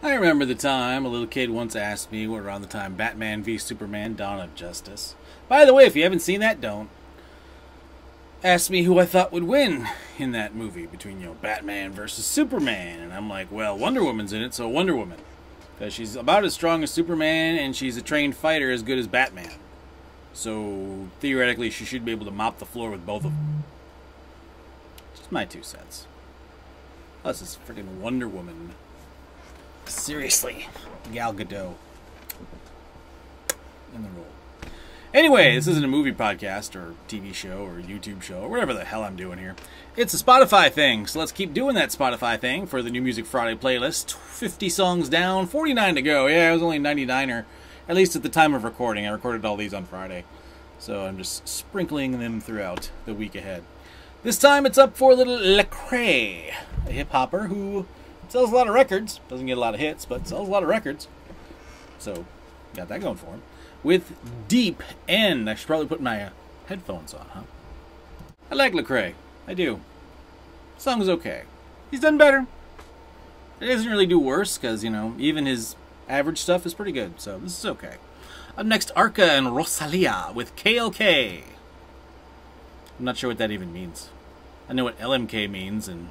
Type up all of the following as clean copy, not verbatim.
I remember the time a little kid once asked me what around the time Batman v Superman Dawn of Justice. By the way, if you haven't seen that, don't. Asked me who I thought would win in that movie between, Batman versus Superman. And I'm like, well, Wonder Woman's in it, so Wonder Woman. Because she's about as strong as Superman, and she's a trained fighter as good as Batman. So, theoretically, she should be able to mop the floor with both of them. Just my 2 cents. Plus, it's freaking Wonder Woman. Seriously. Gal Gadot. In the role. Anyway, this isn't a movie podcast or TV show or YouTube show or whatever the hell I'm doing here. It's a Spotify thing, so let's keep doing that Spotify thing for the New Music Friday playlist. 50 songs down, 49 to go. Yeah, it was only 99er, at least at the time of recording. I recorded all these on Friday, so I'm just sprinkling them throughout the week ahead. This time it's up for little Lecrae, a hip-hopper who sells a lot of records. Doesn't get a lot of hits, but sells a lot of records. So, got that going for him. With Deep End. I should probably put my headphones on, huh? I like Lecrae. I do. The song's okay. He's done better. It doesn't really do worse, because, even his average stuff is pretty good. So, this is okay. Up next, Arca and Rosalia with KLK. I'm not sure what that even means. I know what LMK means, and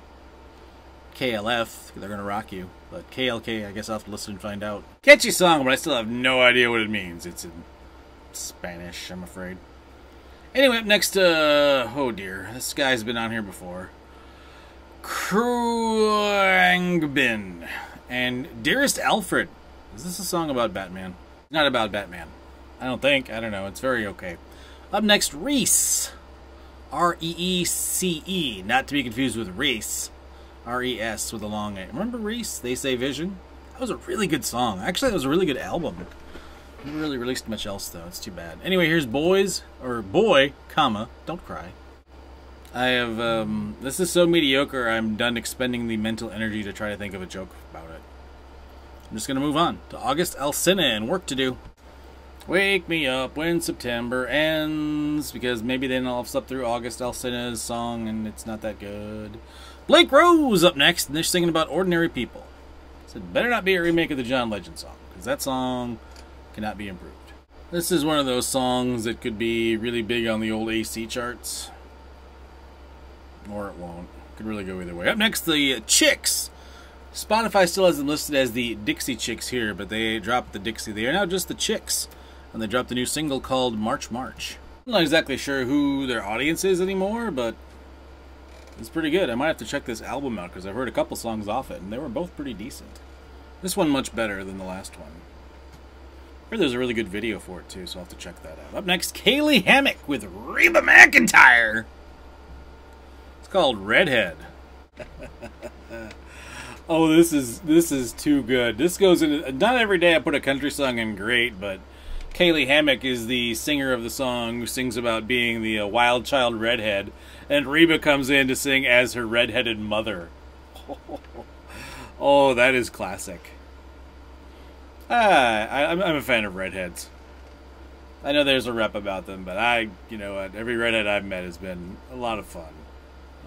KLF, they're gonna rock you. But KLK, I guess I'll have to listen and find out. Catchy song, but I still have no idea what it means. It's in Spanish, I'm afraid. Anyway, up next, oh dear, this guy's been on here before. Khruangbin and Dearest Alfred. Is this a song about Batman? Not about Batman. I don't think. I don't know. It's very okay. Up next, Reece. R-E-E-C-E. Not to be confused with Reece. R-E-S with a long A. Remember Reece? They Say Vision? That was a really good song. Actually, that was a really good album. Never really released much else, though. It's too bad. Anyway, here's Boys, or Boy, comma, Don't Cry. I have, this is so mediocre, I'm done expending the mental energy to try to think of a joke about it. I'm just going to move on to August Alsina and Work to Do. Wake me up when September ends, because maybe then I'll have slept through August Alsina's song and it's not that good. Blake Rose up next, and they're singing about ordinary people. So it better not be a remake of the John Legend song, because that song cannot be improved. This is one of those songs that could be really big on the old AC charts. Or it won't. Could really go either way. Up next, the Chicks. Spotify still has them listed as the Dixie Chicks here, but they dropped the Dixie. They are now just the Chicks. And they dropped a new single called March March. I'm not exactly sure who their audience is anymore, but it's pretty good. I might have to check this album out because I've heard a couple songs off it, and they were both pretty decent. This one much better than the last one. I heard there's a really good video for it too, so I'll have to check that out. Up next, Caylee Hammack with Reba McEntire. It's called Redhead. Oh, this is too good. This goes in. Not every day I put a country song in great, but Caylee Hammack is the singer of the song who sings about being the wild child redhead, and Reba comes in to sing as her redheaded mother. Oh, that is classic. I'm a fan of redheads. I know there's a rep about them, but you know what, every redhead I've met has been a lot of fun.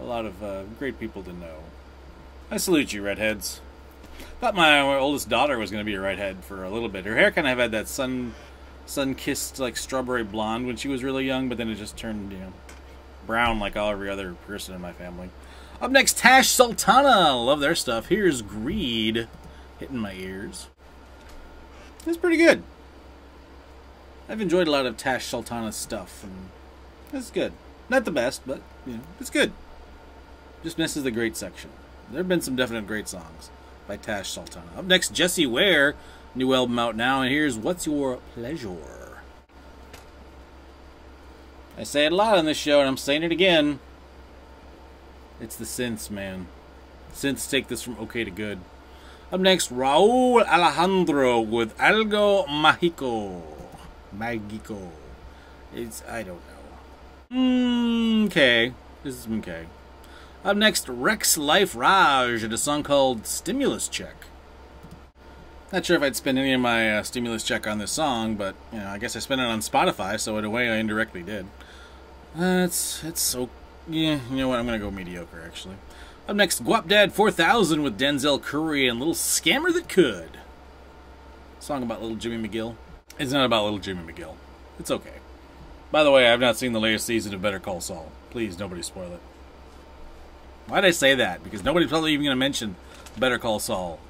A lot of great people to know. I salute you, redheads. Thought my oldest daughter was going to be a redhead for a little bit. Her hair kind of had that sun-kissed, like, strawberry blonde when she was really young, but then it just turned, brown like every other person in my family. Up next, Tash Sultana. Love their stuff. Here's Greed. Hitting my ears. It's pretty good. I've enjoyed a lot of Tash Sultana's stuff, and it's good. Not the best, but, it's good. Just misses the great section. There have been some definite great songs by Tash Sultana. Up next, Jessie Ware. New album out now, and here's What's Your Pleasure? I say it a lot on this show, and I'm saying it again. It's the synths, man. Synths take this from okay to good. Up next, Rauw Alejandro with Algo Mágico. Magico. I don't know. Okay. This is okay. Up next, Rexx Life Raj and a song called Stimulus Check. Not sure if I'd spend any of my stimulus check on this song, but, I guess I spent it on Spotify, so in a way I indirectly did. It's so... Yeah, you know what, I'm going to go mediocre, actually. Up next, Guapdad 4000 with Denzel Curry and Little Scammer That Could. Song about little Jimmy McGill. It's not about little Jimmy McGill. It's okay. By the way, I've not seen the latest season of Better Call Saul. Please, nobody spoil it. Why'd I say that? Because nobody's probably even going to mention Better Call Saul.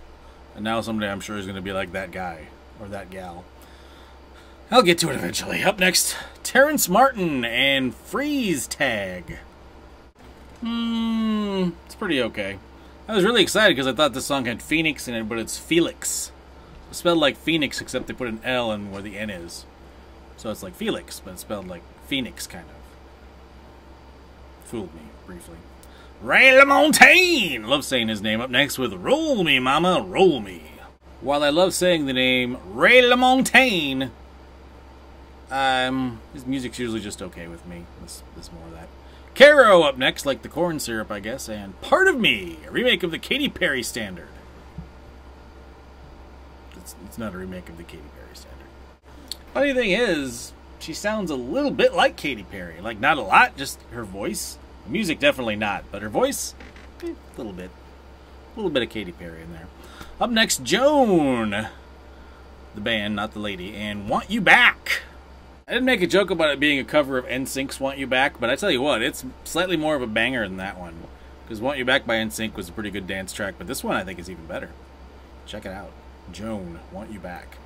And now someday I'm sure he's going to be like that guy. Or that gal. I'll get to it eventually. Up next, Terrace Martin and Freeze Tag. It's pretty okay. I was really excited because I thought this song had Phoenix in it, but it's Felix. It's spelled like Phoenix, except they put an L in where the N is. So it's like Felix, but it's spelled like Phoenix, kind of. Fooled me, briefly. LaMontagne! Love saying his name. Up next with Roll Me, Mama, Roll Me. While I love saying the name LaMontagne, his music's usually just okay with me. There's more of that. Caro up next, like the corn syrup, I guess, and Part of Me, a remake of the Katy Perry standard. It's not a remake of the Katy Perry standard. Funny thing is, she sounds a little bit like Katy Perry. Like, not a lot, just her voice. The music, definitely not, but her voice, a little bit. A little bit of Katy Perry in there. Up next, Joan, the band, not the lady, and Want You Back. I didn't make a joke about it being a cover of NSYNC's Want You Back, but I tell you what, it's slightly more of a banger than that one. Because Want You Back by NSYNC was a pretty good dance track, but this one I think is even better. Check it out. Joan, Want You Back.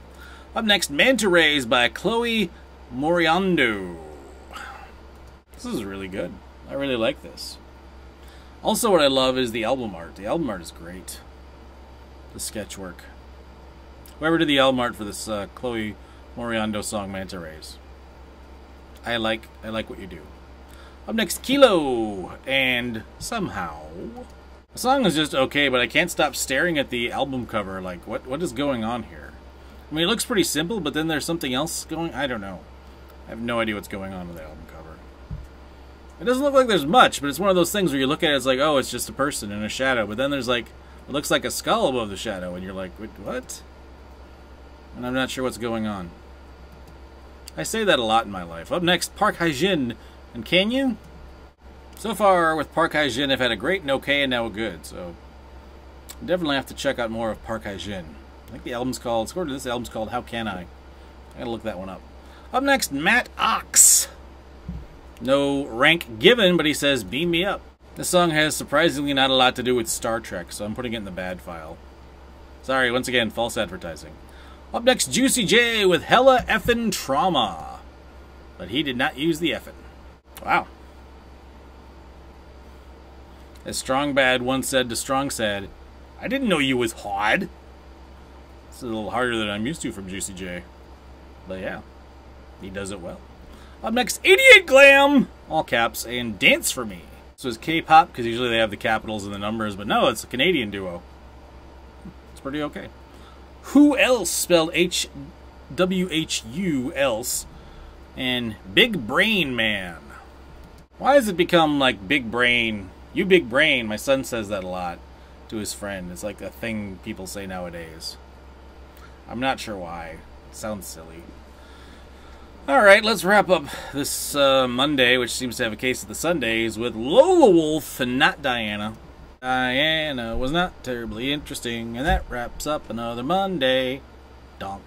Up next, Manta Rays by Chloe Moriondo. This is really good. I really like this. Also what I love is the album art. The album art is great. The sketch work. Whoever did the album art for this Chloe Moriondo song, Manta Rays. I like what you do. Up next, Kilo and Somehow. The song is just okay, but I can't stop staring at the album cover. Like, what is going on here? I mean, it looks pretty simple, but then there's something else going... I don't know. I have no idea what's going on with the album cover. It doesn't look like there's much, but it's one of those things where you look at it, it's like, oh, it's just a person in a shadow. But then there's like... It looks like a skull above the shadow, and you're like, wait, what? And I'm not sure what's going on. I say that a lot in my life. Up next, Park Hye Jin and Can You? So far, with Park Hye Jin, I've had a great, an okay, and now a good. So, I definitely have to check out more of Park Hye Jin. I think the album's called, according to this album's called How Can I? I gotta look that one up. Up next, Matt Ox. No rank given, but he says, beam me up. This song has surprisingly not a lot to do with Star Trek, so I'm putting it in the bad file. Sorry, once again, false advertising. Up next, Juicy J with Hella Effin' Trauma. But he did not use the effin'. Wow. As Strong Bad once said to Strong Sad, I didn't know you was hard. It's a little harder than I'm used to from Juicy J. But yeah, he does it well. Up next, Idiot Glam, all caps, and Dance For Me. This was K-pop, because usually they have the capitals and the numbers, but no, it's a Canadian duo. It's pretty okay. Whu Else, spelled H-W-H-U Else, and Big Brain Man. Why has it become like Big Brain? You big brain. My son says that a lot to his friend. It's like a thing people say nowadays. I'm not sure why. It sounds silly. Alright, let's wrap up this Monday, which seems to have a case of the Sundays, with Lolawolf and Not Diana. Diana was not terribly interesting, and that wraps up another Monday. Donk.